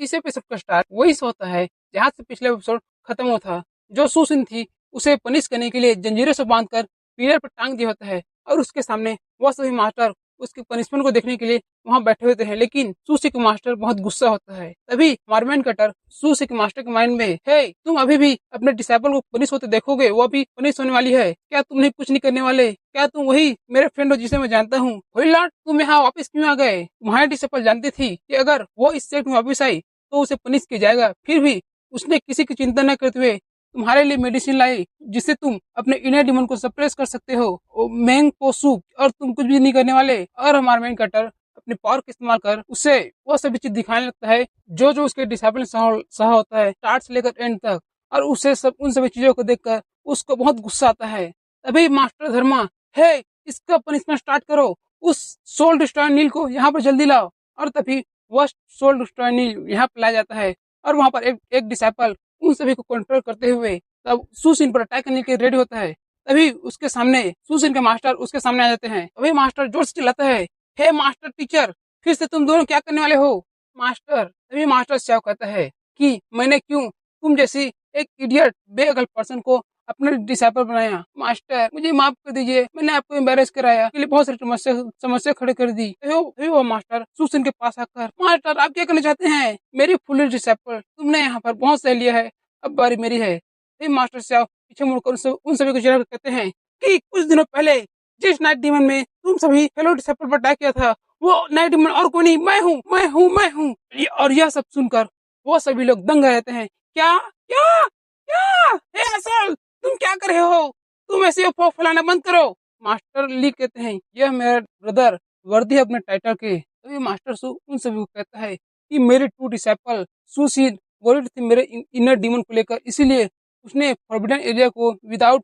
इस एपिसोड का स्टार्ट वही से होता है जहाँ से पिछले एपिसोड खत्म हुआ था। जो सुसिन थी उसे पनिश करने के लिए जंजीरों से बांधकर पिलर पर टांग दिया होता है और उसके सामने वह सभी मास्टर उसके पनिशमेंट को देखने के लिए वहाँ बैठे होते हैं। लेकिन सुसी के मास्टर बहुत गुस्सा होता है। तभी हमारा मेन कटर सुसी के मास्टर के माइंड में है, तुम अभी भी अपने डिसाइपल को पनिश होते देखोगे? वो भी पनिश होने वाली है क्या? तुम नहीं कुछ नहीं करने वाले क्या? तुम वही मेरे फ्रेंड हो जिसे मैं जानता हूँ। लॉर्ड, तुम यहाँ वापस क्यों आ गए? तुम्हारे डिसाइपल जानती थी कि अगर वो इस सेट में वापस आई तो उसे पनिश किया जाएगा। फिर भी उसने किसी की चिंता न करते हुए तुम्हारे लिए मेडिसिन लाई जिससे तुम अपने इनर डिमन को सप्रेस कर सकते हो। मैंग पो सूप, और तुम कुछ भी नहीं करने वाले। और हमारा मेन कटर अपने पावर का इस्तेमाल कर उसे वो सभी चीज दिखाने लगता है जो जो उसके डिसाइपल सहा होता है, स्टार्ट से लेकर एंड तक। और उसे उन सभी चीजों को देखकर उसको बहुत गुस्सा आता है। तभी मास्टर धर्मा, है इसका पनिशमेंट स्टार्ट करो, उस सोल डिस्ट्रॉयर नील को यहाँ पर जल्दी लाओ। और तभी वह सोल डिस्ट्रॉयर नील यहाँ पर लाया जाता है और वहाँ पर एक डिसाइपल उन सभी को कंट्रोल करते हुए तब सुसिन पर अटैक करने के रेडी होता है। तभी उसके सामने सुसिन के मास्टर उसके सामने आ जाते हैं। तभी मास्टर जोर से चिल्लाता है, हे मास्टर टीचर, फिर से तुम दोनों क्या करने वाले हो? मास्टर, तभी मास्टर स्याओ कहता है कि मैंने क्यों तुम जैसी एक इडियट बेअकल पर्सन को अपने डिसाइपल बनाया? मास्टर, मुझे माफ कर दीजिए, मैंने आपको एम्बेरस कराया, के लिए बहुत सारी समस्या खड़ी कर दी। तभी वो मास्टर सुसिन के पास आकर, मास्टर आप क्या करना चाहते हैं? मेरी फुल डिसाइपल तुमने यहाँ पर बहुत सह लिया है, अब बारी मेरी है। मास्टर साहब पीछे मुड़कर उन सभी को चिढ़कर कहते हैं कि कुछ दिनों पहले जिस नाइट डीमन में तुम सभी फेलो डिसाइपल पर अटैक किया था, वो नाइट डीमन और कोई नहीं, मैं हूँ, मैं हूँ, मैं हूँ। और यह सब सुनकर वो सभी लोग दंग रह जाते हैं। क्या क्या क्या? हे असल, तुम क्या कर रहे हो? तुम ऐसे अफवाह फैलाना बंद करो। मास्टर ली कहते हैं, यह मेरा ब्रदर वर्दी है अपने टाइटल के। तो ये मास्टर सु उन सभी को कहता है कि मेरे टू डिसाइपल सुशील वरीड थे मेरे इनर डीमन को लेकर, इसीलिए उसने फॉरबिडन एरिया को विदाउट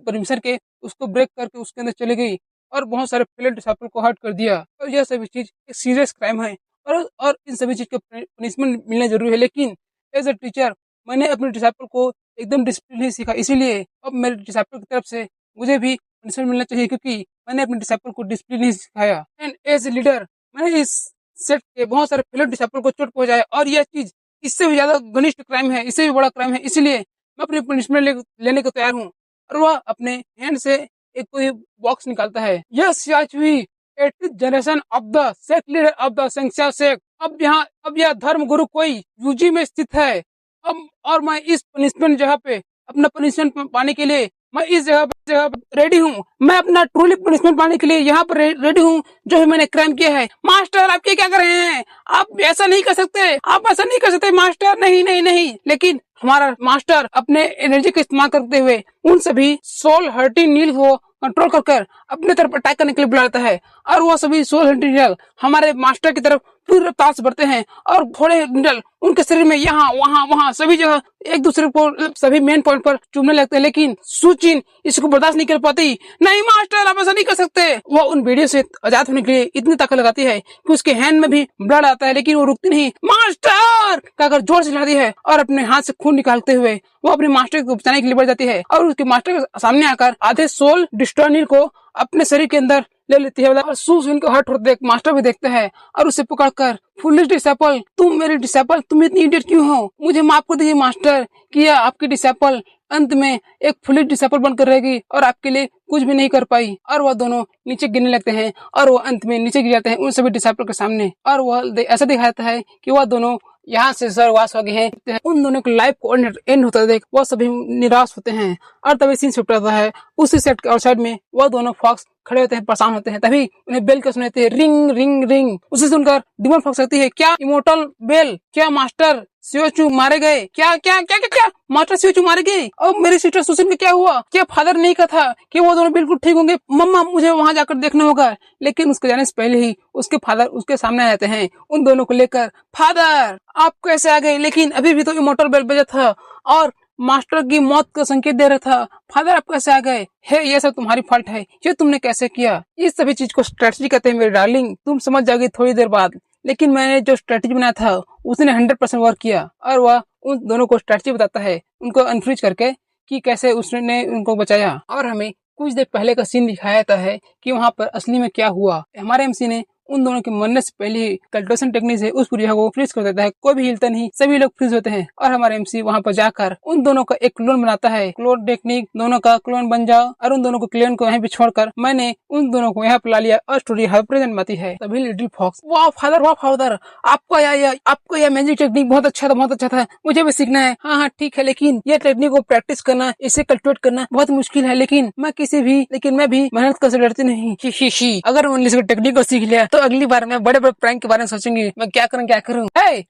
परमिशन के उसको ब्रेक करके उसके अंदर चली गई और बहुत सारे फेल डिसाइपल को हर्ट कर दिया। और यह सभी चीज एक सीरियस क्राइम है और इन सभी चीज का पनिशमेंट मिलना जरूरी है। लेकिन एज ए टीचर मैंने अपने डिसाइपल को एकदम डिसिप्लिन नहीं सीखा, इसीलिए अब मेरे डिसाइपल की तरफ से मुझे भी पनिशमेंट मिलना चाहिए क्योंकि मैंने अपने डिसाइपल को डिसिप्लिन नहीं सिखाया। एंड एज ए लीडर मैंने इस सेट के बहुत सारे फेल डिसाइपल को चोट पहुंचाया और यह चीज इससे भी ज्यादा घनिष्ठ क्राइम है, इससे भी बड़ा क्राइम है, इसलिए मैं अपनी पनिशमेंट लेने को तैयार हूँ। और वह अपने हैंड से एक कोई बॉक्स निकालता है। यस याचुई, 8th generation of the sect leader of the सेंक्सिया सेक्ट। अब यह धर्म गुरु कोई यूजी में स्थित है। अब और मैं इस पनिशमेंट जगह पे अपना पनिशमेंट पाने के लिए मैं इस जगह रेडी हूँ। मैं अपना ट्रूली पनिशमेंट पाने के लिए यहाँ पर रेडी हूँ जो है मैंने क्राइम किया है। मास्टर आप क्या कर रहे हैं? आप ऐसा नहीं कर सकते, आप ऐसा नहीं कर सकते मास्टर, नहीं नहीं नहीं। लेकिन हमारा मास्टर अपने एनर्जी का इस्तेमाल करते हुए उन सभी सोल हर्टिंग नील को कंट्रोल कर अपने तरफ अटैक करने के लिए बुलाता है और वो सभी सोल हर्टिंग नील हमारे मास्टर की तरफ पूरी रफ्तार से बढ़ते हैं और थोड़े नीडल उनके शरीर में यहाँ वहाँ वहाँ सभी जगह एक दूसरे को सभी मेन पॉइंट पर चुभने लगते हैं। लेकिन सुचिन इसको बर्दाश्त नहीं कर पाती। नहीं मास्टर आप ऐसा नहीं कर सकते। वो उन वीडियो से आजाद होने के लिए इतनी ताकत लगाती है कि उसके हैंड में भी ब्लड आता है, लेकिन वो रुकती नहीं। मास्टर कहकर जोर से चिल्लाती है और अपने हाथ से खून निकालते हुए वो अपने मास्टर को बचाने के लिए बढ़ जाती है और उसके मास्टर के सामने आकर आधे सोल डिस्ट्रॉयर को अपने शरीर के अंदर ले लेती है। और सुसिन को हर्ट होते देख मास्टर भी देखते हैं और उसे पकड़कर, फुलिश डिसाइपल, तुम मेरे डिसाइपल, तुम इतनी इडियट क्यों हो? मुझे माफ कर दीजिए मास्टर कि आपकी डिसाइपल अंत में एक फुलिश डिसाइपल बनकर रहेगी और आपके लिए कुछ भी नहीं कर पाई। और वह दोनों नीचे गिरने लगते हैं और वो अंत में नीचे गिर जाते हैं उन सभी डिसाइपल के सामने। और वह ऐसा दिखाता है कि वह दोनों यहाँ से स्वर्गवास हो गए हैं। उन दोनों की लाइफ को एंड होता देख वह सभी निराश होते हैं और तभी सीन शिफ्ट होता है उसी सेट के आउटसाइड में। वह दोनों फॉक्स खड़े होते हैं, परेशान होते हैं। तभी उन्हें बेल का सुनाते हैं, रिंग रिंग रिंग। उसे सुनकर डिमन फॉक्स कहती है, क्या इमोर्टल बेल, क्या मास्टर सियोचू मारे गए? क्या क्या क्या क्या क्या मास्टर सियोचू मारे गए? और मेरी सिस्टर सुसिन का क्या हुआ? क्या फादर नहीं कहा था कि वो दोनों बिल्कुल ठीक होंगे? मम्मा मुझे वहां जाकर देखना होगा। लेकिन उसके जाने से पहले ही उसके फादर उसके सामने आ जाते हैं उन दोनों को लेकर। फादर आप कैसे आ गए? लेकिन अभी भी तो इमोर्टल बेल बजा था और मास्टर की मौत का संकेत दे रहा था। फादर आप कैसे आ गए? हे ये सब तुम्हारी फॉल्ट है, ये तुमने कैसे किया? इस सभी चीज को स्ट्रेटजी कहते हैं मेरी डार्लिंग, तुम समझ जाओगी थोड़ी देर बाद। लेकिन मैंने जो स्ट्रेटजी बनाया था उसने 100% वर्क किया। और वह उन दोनों को स्ट्रेटजी बताता है उनको अनफ्रीज करके कि कैसे उसने उनको बचाया। और हमें कुछ देर पहले का सीन दिखाया जाता है कि वहाँ पर असली में क्या हुआ। हमारे एमसी ने उन दोनों के मरने से पहले कल्टिवेशन टेक्निक से उस पूरी जगह को फ्रीज कर देता है। कोई भी हिलता नहीं, सभी लोग फ्रीज होते हैं और हमारा एमसी वहाँ पर जाकर उन दोनों का एक क्लोन बनाता है। क्लोन टेक्निक, दोनों का क्लोन बन जाओ और उन दोनों को क्लोन को यहाँ पे छोड़कर मैंने उन दोनों को यहाँ पे ला लिया और स्टोरी हर प्रेजेंट आती है। तभी लिटिल फॉक्स, वाह फादर आपको यह मैजिक टेक्निक बहुत अच्छा था, मुझे भी सीखना है। हाँ ठीक है, लेकिन यह टेक्निक को प्रैक्टिस करना, इसे कल्टिवेट करना बहुत मुश्किल है, लेकिन मैं भी मेहनत कर डरती नहीं। ही अगर मैंने इस टेक्निक को सीख लिया तो अगली बार मैं बड़े बड़े प्रैंक के बारे में सोचूंगी, मैं क्या करूँ।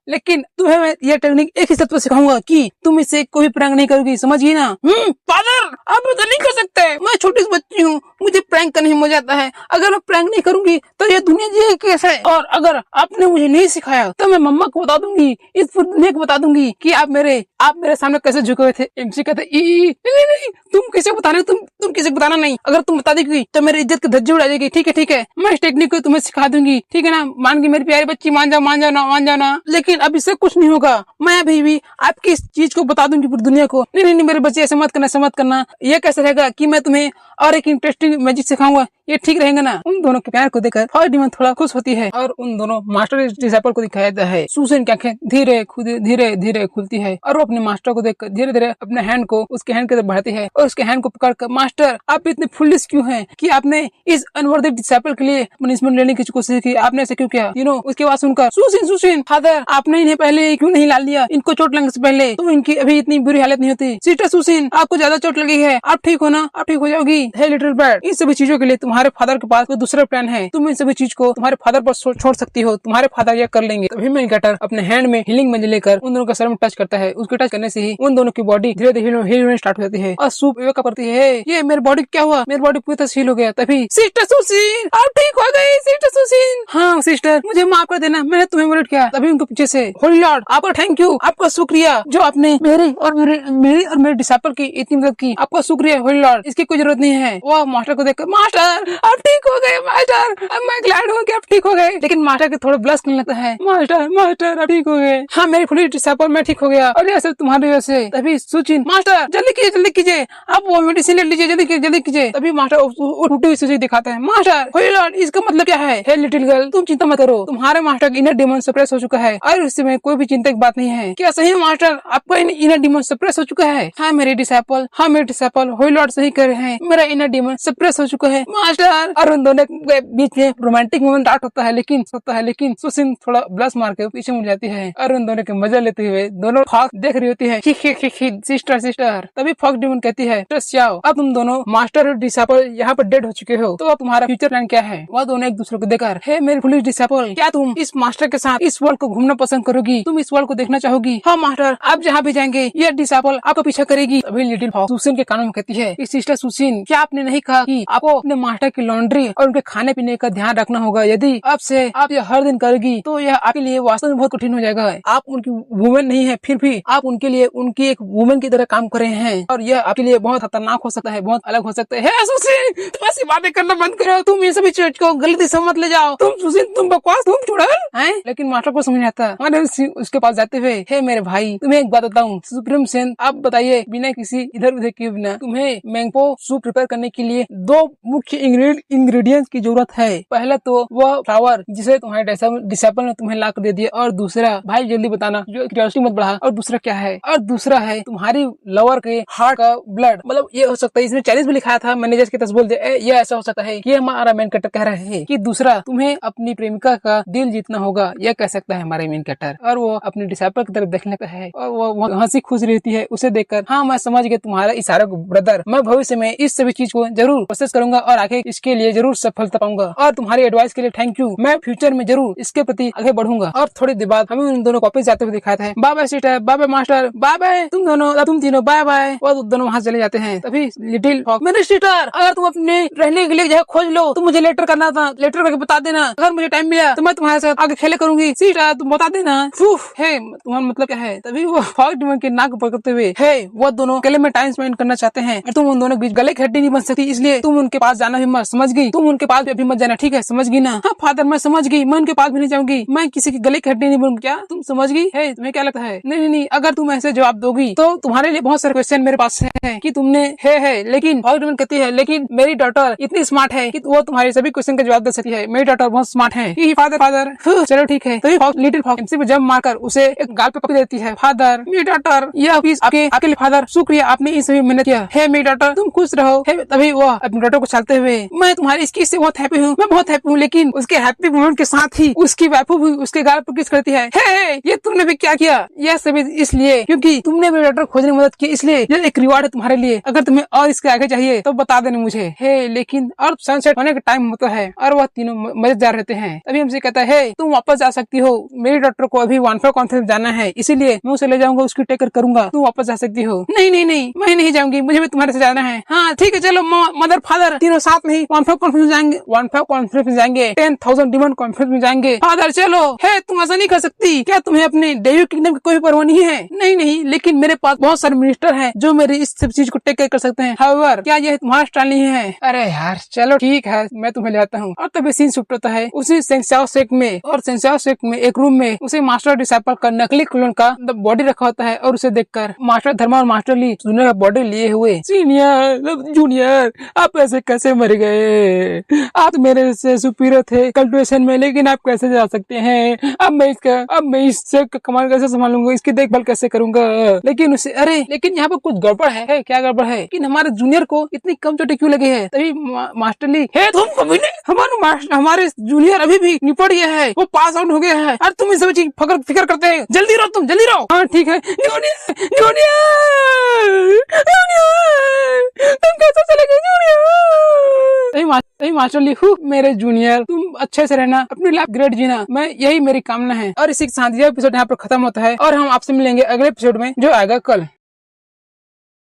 लेकिन तुम्हें मैं यह टेक्निक एक ही शर्त पर सिखाऊंगा कि तुम इससे कोई प्रैंक नहीं करोगी, समझिए ना। फादर आप तो नहीं कर सकते, मैं छोटी सी बच्ची हूँ, मुझे प्रैंक करने में मजा आता है। अगर मैं प्रैंक नहीं करूंगी तो ये दुनिया जी कैसे? और अगर आपने मुझे नहीं सिखाया तो मैं मम्मा को बता दूंगी, इस पूरी दुनिया को बता दूंगी कि आप मेरे सामने कैसे झुके हुए थे। एमसी कहते नहीं, तुम किसे बताना नहीं, अगर तुम बता देगी तो मेरी इज्जत की धज्जी उड़ा जाएगी। ठीक है, मैं इस टेक्निक को तुम्हें सिखा दूंगी, ठीक है ना? मान गई मेरी प्यारी बच्ची, मान जाओ ना। लेकिन अब इससे कुछ नहीं होगा, मैं अभी भी आपकी इस चीज को बता दूंगी पूरी दुनिया को। नहीं मेरे बच्चे ऐसे मत करना। ये कैसे रहेगा कि मैं तुम्हें और एक इंटरेस्टिंग मैजिक सिखाऊंगा, ये ठीक रहेगा ना? उन दोनों के प्यार को देखकर फॉक्स डिमन थोड़ा खुश होती है और उन दोनों मास्टर डिसाइपल को दिखाया जाता है। सुसन की आंखें धीरे खुलती है और वो अपने मास्टर को देखकर धीरे अपने हैंड को उसके हैंड की तरफ बढ़ाती है और उसके हैंड को पकड़कर, मास्टर आप इतने फुलिश क्यों हैं कि आपने इस अनवर्दी डिसाइपल के लिए पनिशमेंट लेने की कोशिश की, आपने ऐसे क्यों किया? उसके बाद सुनकर सुसिन फादर आपने इन्हें पहले क्यों नहीं ला लिया? इनको चोट लगने से पहले तो इनकी अभी इतनी बुरी हालत नहीं होती। सिस्टर सुसिन आपको ज्यादा चोट लगी है, आप ठीक हो ना? आप ठीक हो जाओगी। हे लिटिल बर्ड, इन सभी चीजों के लिए तुम्हारे फादर के पास कोई दूसरा प्लान है, तुम इन सभी चीज को तुम्हारे फादर पर छोड़ सकती हो, तुम्हारे फादर यह कर लेंगे। तभी मैन कैटर अपने हैंड में हीलिंग मंजिल लेकर उन दोनों का सर में टच करता है। उसके टच करने से ही उन दोनों की बॉडी धीरे हील होने स्टार्ट हो जाती है और सूप वेकअप करती है। ये मेरी बॉडी क्या हुआ? मेरी बॉडी पूरी तरह हील हो गया। तभी सिस्टर सुसिन आप ठीक हो गई? सिस्टर सुसिन, हाँ सिस्टर मुझे माफ कर देना, मैंने तुम्हें मदद किया। तभी उनके पीछे से होली लॉर्ड आपका थैंक यू, आपका शुक्रिया जो आपने मेरी और मेरे डिसाइपल की इतनी मदद की, आपका शुक्रिया होली लॉर्ड, इसकी कोई जरूरत नहीं है। वो मास्टर को देखकर, मास्टर आप ठीक हो गए, मास्टर मैं ग्लैड हूँ कि आप ठीक हो गए। लेकिन मास्टर के थोड़ा ब्लश करने लगता है, मास्टर आप ठीक हो गए? हाँ मेरी फुली डिसाइपल मैं ठीक हो गया और ये सब तुम्हारी वजह से। तभी सुचिन, मास्टर जल्दी कीजिए, आप वो मेडिसिन ले लीजिए, जल्दी कीजिए। तभी मास्टर टूटी हुई सूची दिखाते हैं। मास्टर होली लॉर्ड इसका मतलब क्या है? हे लिटिल गर्ल तुम चिंता मत करो, तुम्हारे मास्टर का इनर डिमन सप्रेस हो चुका है और इसमें कोई भी चिंता की बात नहीं है। क्या सही मास्टर आपका इनर डिमन सप्रेस हो चुका है? हाँ मेरे डिसाइपल होली लॉर्ड सही कर रहे हैं, मेरा इनर डिमन सप्रेस हो चुका है मास्टर। और उन दोनों के बीच में रोमांटिक मोमेंट स्टार्ट होता है, लेकिन सुसिन थोड़ा ब्लश मार के पीछे मुड़ जाती है और उन दोनों के मजा लेते हुए दोनों फॉक्स देख रही होती है। सिस्टर। तभी फॉक्स डिमन कहती है, अब तुम दोनों मास्टर और डिसाइपल यहाँ पर डेड हो चुके हो, तो अब तुम्हारा फ्यूचर प्लान क्या है? वह दोनों एक दूसरे को देखकर, हे मेरे फुलिश डिसाइपल क्या तुम इस मास्टर के साथ इस वर्ल्ड को घूमना पसंद करोगी? तुम इस वर्ल्ड को देखना चाहोगी? हाँ मास्टर आप जहाँ भी जाएंगे यह डिसाइपल आपका पीछा करेगी। अभी लिटिल फॉक्स सुसिन के कानों में कहती है, सिस्टर सुसिन क्या आपने नहीं कहा कि आपको अपने मास्टर की लॉन्ड्री और उनके खाने पीने का ध्यान रखना होगा? यदि अब से आप यह हर दिन करेगी तो यह आपके लिए वास्तव में बहुत कठिन हो जाएगा। आप उनकी वुमेन नहीं है, फिर भी आप उनके लिए उनकी एक वुमेन की तरह काम कर रहे हैं और यह आपके लिए बहुत खतरनाक हो सकता है, बहुत अलग हो सकता है। सुसिन तुम ऐसी बातें करना बंद करो, तुम ये सभी चीज को गलती से मत ले जाओ। तुम सुसिन तुम बकवास, तुम चुड़ैल हैं। लेकिन मास्टर को समझ नहीं आता। उसके पास जाते हुए, हे मेरे भाई तुम्हें एक बात बताऊं, सुप्रीम सेन आप बताइए बिना किसी इधर उधर किए बिना तुम्हें मैंगो सूप प्रिपेयर करने के लिए दो मुख्य इंग्रेडिएंट्स की जरूरत है। पहला तो वह फ्लावर जिसे तुम्हारे डिसाइपल ने तुम्हें ला कर दे दिया और दूसरा भाई जल्दी बताना जो क्यूरियोसिटी मत बढ़ा। और दूसरा क्या है? और दूसरा है तुम्हारी लवर के हार्ट का ब्लड। मतलब ये हो सकता है, इसमें चैलेंज भी लिखा था, मैनेजर के पास बोल दिया ये ऐसा हो सकता है कि हमारा मेन कैरेक्टर कह रहे हैं कि दूसरा तुम्हें अपनी प्रेमिका का दिल जीतना होगा, यह कह सकता है हमारे मेन कैरेक्टर। और वो अपने डिसाइपल की तरफ देखने का है और वो हंसी खुश रहती है उसे देखकर। हाँ मैं समझ गया तुम्हारा इशारा को ब्रदर, मैं भविष्य में इस सभी चीज को जरूर प्रोसेस करूंगा और आगे इसके लिए जरूर सफलता पाऊंगा और तुम्हारी एडवाइस के लिए थैंक यू। मैं फ्यूचर में जरूर इसके प्रति आगे बढ़ूंगा। और थोड़ी देर बाद हमें उन दोनों को वापस जाते हुए दिखाया है। Bye bye sister, bye bye master, bye bye तुम तीनों बाय बाय। और दोनों वहाँ चले जाते हैं। तभी लिटिल फॉक्स, मेरे सिस्टर अगर तुम अपने रहने के लिए जगह खोज लो तो मुझे लेटर करना था, लेटर करके बता देना, अगर मुझे टाइम मिला तो मैं तुम्हारे साथ आगे खेले करूंगी। सिस्टर तुम बता देना। है तुम्हारा मतलब क्या है? तभी वो फॉक्स डिमन के नाक पकड़ते हुए, है वो दोनों अकेले में टाइम स्पेंड करना चाहते हैं और तुम उन दोनों के बीच गले की हड्डी नहीं बन सकती, इसलिए तुम उनके पास जाना भी मत, समझ गई? तुम उनके पास भी अभी मत जाना, ठीक है? समझ गई ना? हाँ फादर मैं समझ गई, मैं उनके पास भी नहीं जाऊंगी, मैं किसी की गले की हड्डी नहीं बनूंगी। क्या तुम समझ गई? है तुम्हें क्या लगता है? नहीं, अगर तुम ऐसे जवाब दोगी तो तुम्हारे लिए बहुत सारे क्वेश्चन मेरे पास है कि तुमने है लेकिन फॉक्स डिमन कहती है लेकिन मेरी डॉटर इतनी स्मार्ट है कि वो तुम्हारे सभी क्वेश्चन का जवाब दे सकती है। मेरी डॉटर बहुत स्मार्ट है। फादर फादर चलो ठीक है। तभी लिटिल फॉक्स एमसी पे जंप मारकर उसे एक गाल पे पकड़ देती है। फादर मेरी डॉटर, यह फीस आपके लिए फादर, शुक्रिया, आपने इस सभी मेहनत किया है मेरी डॉटर, तुम खुश रहो। तभी वह अपनी डॉटर को चलते हुए, मैं तुम्हारी इस किस से बहुत हैप्पी हूँ, मैं बहुत हैप्पी हूँ। लेकिन उसके हैप्पी मोमेंट के साथ ही उसकी वाइफ भी उसके गाल पर किस करती है। हे, ये तुमने भी क्या किया? यह सभी इसलिए क्योंकि तुमने मेरी डॉटर खोजने में मदद की, इसलिए यह एक रिवार्ड है तुम्हारे लिए। अगर तुम्हें और इसके आगे चाहिए तो बता देना मुझे। हे, लेकिन अब सनसेट होने का टाइम होता है और वह तीनों मजेदार रहते हैं। तभी हमसे कहता है तुम वापस जा सकती हो, मेरी डॉक्टर को अभी 1-4 कॉन्फ्रेंस जाना है, इसीलिए मैं उसे ले जाऊंगा, उसकी टेक केयर करूंगा, तुम वापस जा सकती हो। नहीं नहीं नहीं, मैं नहीं जाऊंगी, मुझे भी तुम्हारे से जाना है। हाँ ठीक है, चलो मदर फादर तीनों साथ में ही 1-4 कॉन्फ्रेंस जाएंगे, 1-4 कॉन्फ्रेंस में जाएंगे, 10,000 डिमांड कॉन्फ्रेंस में जाएंगे। फादर चलो। है, तुम ऐसा नहीं कर सकती, क्या तुम्हें अपने डेविड किंगडम की कोई परवाह नहीं है? नहीं नहीं, लेकिन मेरे पास बहुत सारे मिनिस्टर हैं जो मेरी इस सब चीज को टेक केयर कर सकते हैं। हाउएवर, क्या यह तुम्हारा स्टाइल नहीं है? अरे यार चलो ठीक है, मैं तुम्हें ले आता हूँ। और तभी सीन शिफ्ट होता है उसी सेंसाओ सेक में, और सेंसाओ सेक में एक रूम में उसे मास्टर डिसाइपल का नकली क्लोन का बॉडी रखा होता है, और उसे देखकर मास्टर धर्मा और मास्टर ली जूनियर का बॉडी लिए हुए, सीनियर जूनियर आप ऐसे कैसे मर गए? आप मेरे से सुपीरियर थे कल्टिवेशन में, लेकिन आप कैसे जा सकते हैं? अब मैं इससे कमांड कैसे संभालूंगा, इसकी देखभाल कैसे करूंगा? लेकिन उसे, अरे लेकिन यहाँ पर कुछ गड़बड़ है। क्या गड़बड़ है? कि हमारे जूनियर को इतनी कम चोटें क्यों लगी है? तभी मास्टर ली, हे तुम कभी हमारे जूनियर अभी भी निपट गया है, वो पास आउट हो गया है, और तुम इस सब चीज फिक्र करते हैं। जल्दी रहो, तुम जल्दी रहो। हाँ ठीक है। जूनियर जूनियर जूनियर तुम कैसे चले गए जूनियर? मास्टर ली, मेरे जूनियर तुम अच्छे से रहना, अपनी लाइफ ग्रेट जीना, मैं यही मेरी कामना है। और इसी के साथ यह एपिसोड यहाँ पर खत्म होता है, और हम आपसे मिलेंगे अगले एपिसोड में जो आएगा कल।